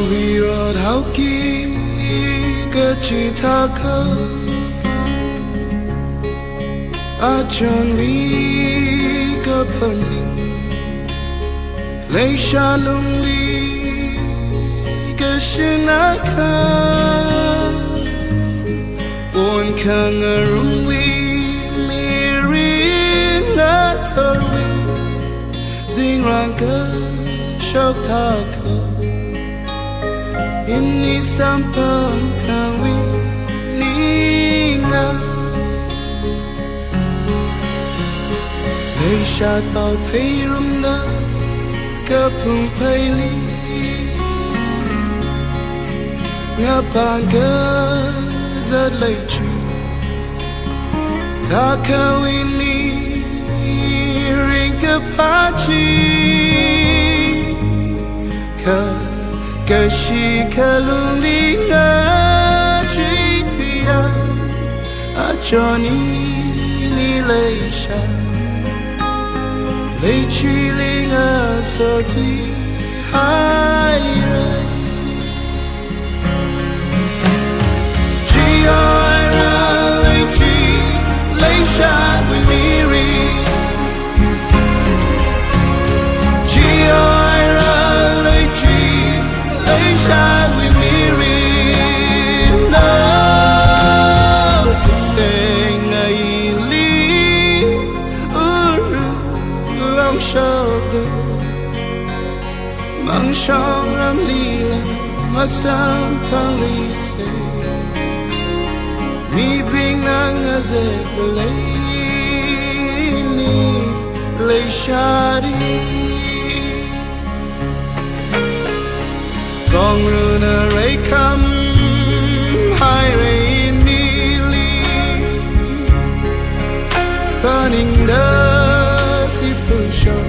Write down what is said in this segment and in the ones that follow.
huy rod hao ki ke chi tha kha a chon li ke paning lei sha lung li ke shina kha on kang rung li mi ri na thor wi zing ran ke shok tha kha inni sampang tawi ninga lei shat bao pei rum na kapung pei li nga pan ga zat lei chu ta ka winni ring ka pa chi ka kashi kaluli nga chitia a choni ni leisha lei chi linga so tui hai rai chi ai ra lei chi leisha with me ri chi ai ra lei chi shine with me real love the thing I leave lam shoulder mang shong ram lila masam pali se mi bing nang azet the lay shadi Gong runa ray come high rain nearly burning the sea fusion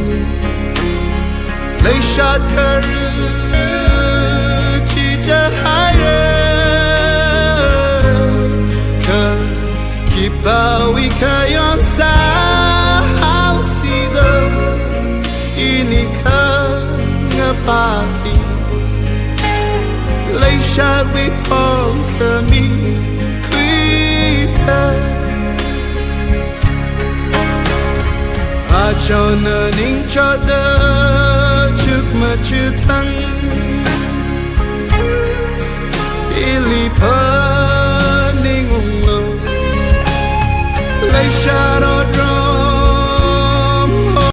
lay shot karu chi chat higher ka keep we kayon sa house either inika ngapaki lei shot we pong me quisa a chona ning cho da chuk ma chu thang ili pa ning ung lo lei shot